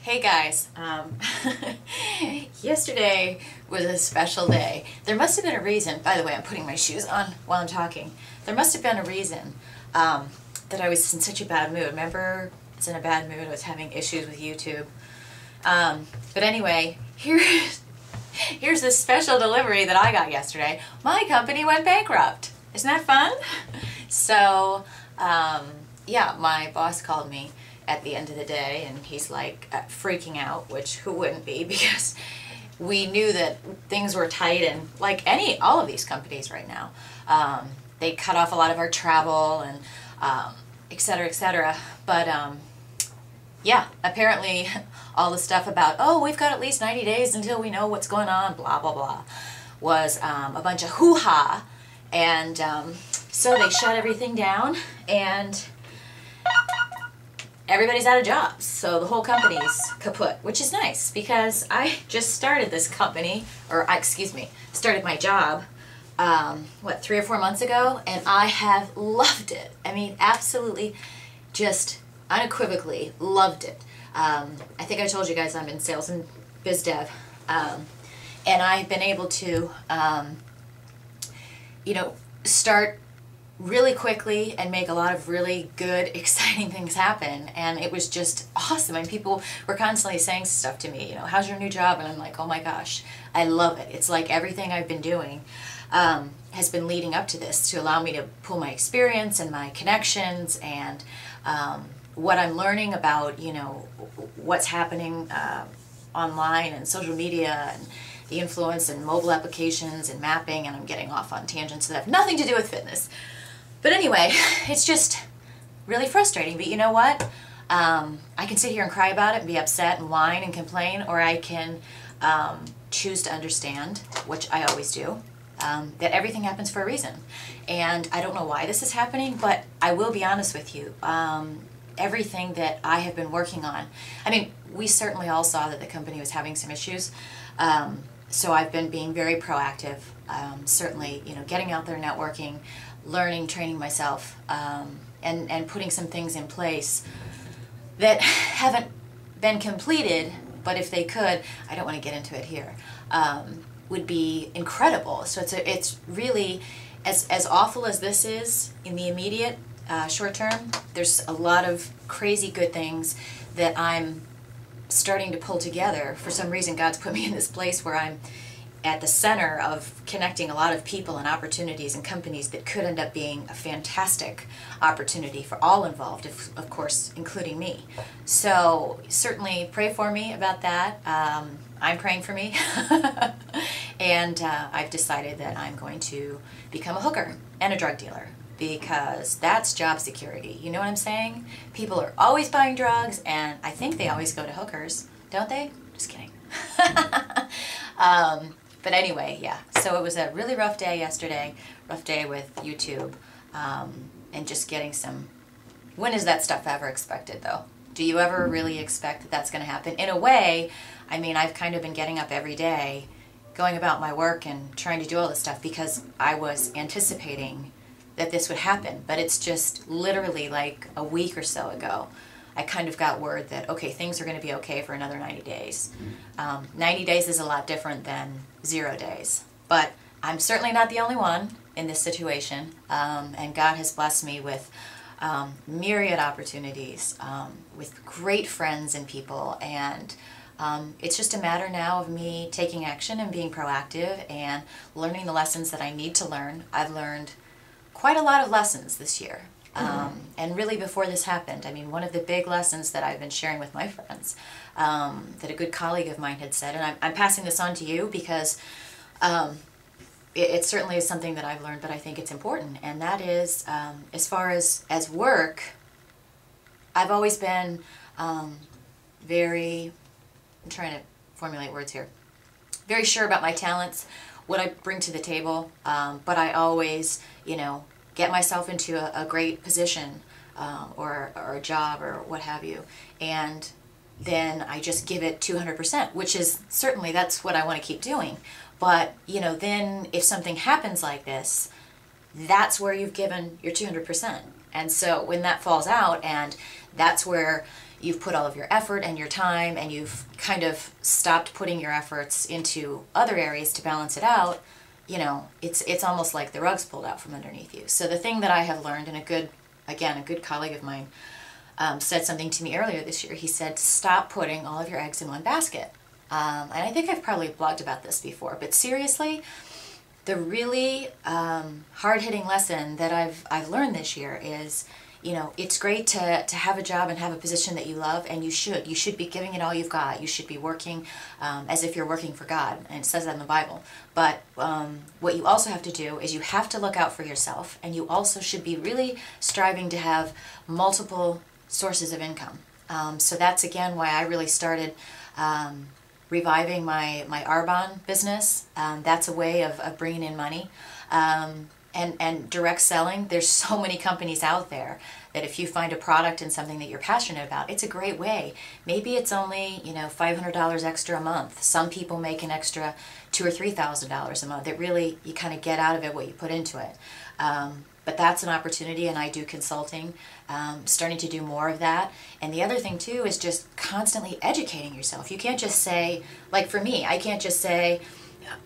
Hey guys, yesterday was a special day. There must have been a reason, by the way, I'm putting my shoes on while I'm talking. There must have been a reason that I was in such a bad mood. Remember, I was in a bad mood, I was having issues with YouTube. But anyway, here's this special delivery that I got yesterday. My company went bankrupt. Isn't that fun? So, yeah, my boss called me at the end of the day and he's like freaking out, which who wouldn't be, because we knew that things were tight, and like all of these companies right now, they cut off a lot of our travel and et cetera, et cetera. But yeah, apparently all the stuff about, oh, we've got at least 90 days until we know what's going on, blah, blah, blah, was a bunch of hoo-ha. And so they shut everything down and everybody's out of jobs. So the whole company's kaput, which is nice because I just started this company, or started my job, 3 or 4 months ago, and I have loved it. I mean, absolutely, just unequivocally loved it. I think I told you guys I'm in sales and biz dev, and I've been able to, start really quickly and make a lot of really good, exciting things happen, and it was just awesome. And people were constantly saying stuff to me, how's your new job? And I'm like, oh my gosh, I love it. It's like everything I've been doing has been leading up to this, to allow me to pull my experience and my connections and what I'm learning about, what's happening online and social media and the influence and mobile applications and mapping, and I'm getting off on tangents that have nothing to do with fitness. But anyway, it's just really frustrating. But you know what? I can sit here and cry about it and be upset and whine and complain, or I can choose to understand, which I always do, that everything happens for a reason. And I don't know why this is happening, but I will be honest with you. Everything that I have been working on, I mean, we certainly all saw that the company was having some issues. So I've been being very proactive, certainly, getting out there, networking, learning, training myself, and putting some things in place that haven't been completed, but if they could, I don't want to get into it here, would be incredible. So it's really, as awful as this is in the immediate short term, there's a lot of crazy good things that I'm starting to pull together. For some reason, God's put me in this place where I'm at the center of connecting a lot of people and opportunities and companies that could end up being a fantastic opportunity for all involved, of course, including me. So certainly pray for me about that. I'm praying for me. And I've decided that I'm going to become a hooker and a drug dealer, because that's job security. You know what I'm saying? People are always buying drugs, and I think they always go to hookers, don't they? Just kidding. But anyway, yeah. So it was a really rough day yesterday, rough day with YouTube, and just getting some... When is that stuff ever expected, though? Do you ever really expect that that's going to happen? In a way, I mean, I've kind of been getting up every day, going about my work and trying to do all this stuff because I was anticipating that this would happen. But it's just literally like a week or so ago, I kind of got word that, okay, things are going to be okay for another 90 days. 90 days is a lot different than 0 days. But I'm certainly not the only one in this situation. And God has blessed me with myriad opportunities, with great friends and people. And it's just a matter now of me taking action and being proactive and learning the lessons that I need to learn. I've learned quite a lot of lessons this year. And really before this happened, I mean, one of the big lessons that I've been sharing with my friends, that a good colleague of mine had said, and I'm passing this on to you because it certainly is something that I've learned, but I think it's important, and that is, as far as work, I've always been I'm trying to formulate words here, very sure about my talents, what I bring to the table, but I always, get myself into a great position, or a job or what have you, and then I just give it 200%, which is certainly, that's what I want to keep doing. But, then if something happens like this, that's where you've given your 200%. And so when that falls out, and that's where, you've put all of your effort and your time, and you've kind of stopped putting your efforts into other areas to balance it out, you know, it's almost like the rug's pulled out from underneath you. So the thing that I have learned, and a good colleague of mine said something to me earlier this year. He said, stop putting all of your eggs in one basket. And I think I've probably blogged about this before, but seriously, the really hard-hitting lesson that I've learned this year is, you know, it's great to have a job and have a position that you love, and you should be giving it all you've got. You should be working as if you're working for God, and it says that in the Bible. But what you also have to do is you have to look out for yourself, and you also should be really striving to have multiple sources of income. So that's again why I really started reviving my Arbonne business. That's a way of bringing in money. And direct selling, there's so many companies out there that if you find a product and something that you're passionate about, it's a great way. Maybe it's only, you know, $500 extra a month. Some people make an extra $2,000 or $3,000 a month. It really, you kind of get out of it what you put into it. But that's an opportunity, and I do consulting, starting to do more of that. And the other thing too is just constantly educating yourself. You can't just say, like for me, I can't just say,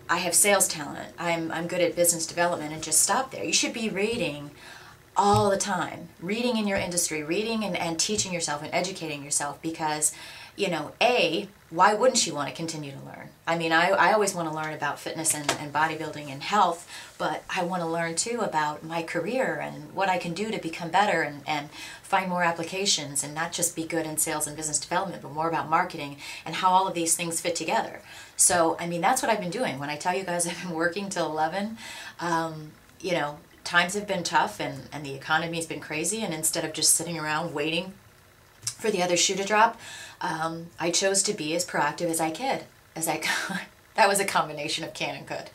I have sales talent, I'm good at business development, and just stop there. You should be reading all the time, reading in your industry, reading and teaching yourself and educating yourself, because, you know, why wouldn't you want to continue to learn? I mean, I always want to learn about fitness and bodybuilding and health, but I want to learn too about my career and what I can do to become better and find more applications, and not just be good in sales and business development, but more about marketing and how all of these things fit together. So, I mean, that's what I've been doing. When I tell you guys I've been working till 11, you know, times have been tough, and the economy's been crazy, and instead of just sitting around waiting for the other shoe to drop, I chose to be as proactive as I could. That was a combination of can and could.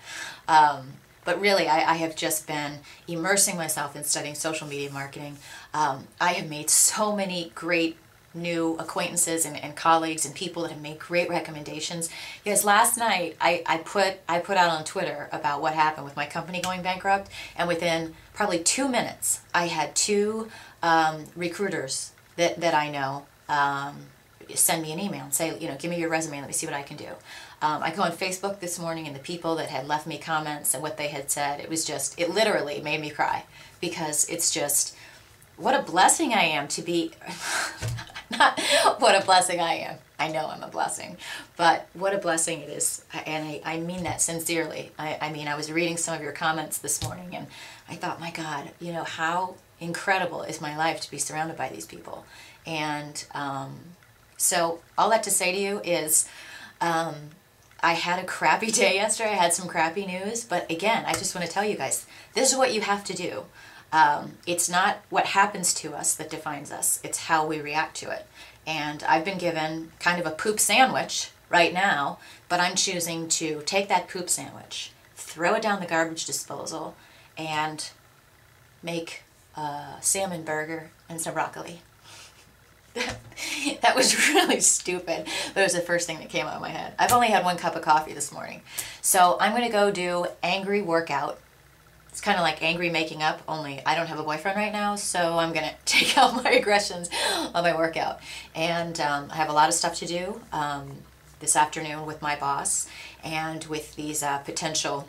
But really, I have just been immersing myself in studying social media marketing. I have made so many great new acquaintances and colleagues and people that have made great recommendations. Because last night I put out on Twitter about what happened with my company going bankrupt, and within probably 2 minutes I had 2 recruiters that I know send me an email and say, you know, give me your resume, let me see what I can do. I go on Facebook this morning, and the people that had left me comments and what they had said, it literally made me cry, because it's just, what a blessing I am to be, not what a blessing I am. I know I'm a blessing, but what a blessing it is, and I mean that sincerely. I mean, I was reading some of your comments this morning, and I thought, my God, you know, how incredible is my life to be surrounded by these people. And so all that to say to you is, I had a crappy day yesterday. I had some crappy news, but again, I just want to tell you guys, this is what you have to do. It's not what happens to us that defines us. It's how we react to it. And I've been given kind of a poop sandwich right now, but I'm choosing to take that poop sandwich, throw it down the garbage disposal, and make a salmon burger and some broccoli. That was really stupid, but it was the first thing that came out of my head. I've only had 1 cup of coffee this morning. So I'm going to go do angry workout. It's kind of like angry making up, only I don't have a boyfriend right now, so I'm going to take out my aggressions on my workout. And I have a lot of stuff to do this afternoon with my boss and with these potential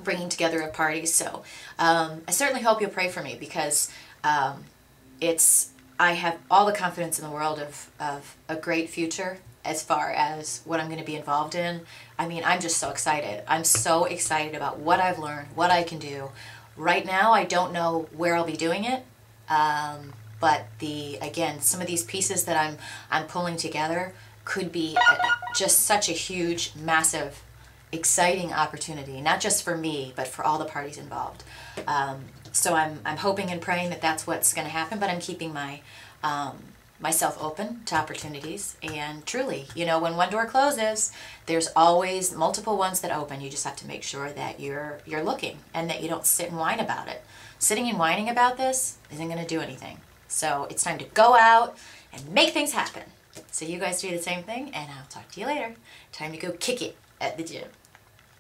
bringing together of parties. So I certainly hope you'll pray for me, because I have all the confidence in the world of a great future as far as what I'm going to be involved in. I mean, I'm just so excited. I'm so excited about what I've learned, what I can do. Right now, I don't know where I'll be doing it, but again, some of these pieces that I'm pulling together could be just such a huge, massive, exciting opportunity, not just for me, but for all the parties involved. So I'm hoping and praying that that's what's going to happen, but I'm keeping myself open to opportunities. And truly, you know, when one door closes, there's always multiple ones that open. You just have to make sure that you're looking, and that you don't sit and whine about it. Sitting and whining about this isn't going to do anything. So it's time to go out and make things happen. So you guys do the same thing, and I'll talk to you later. Time to go kick it at the gym.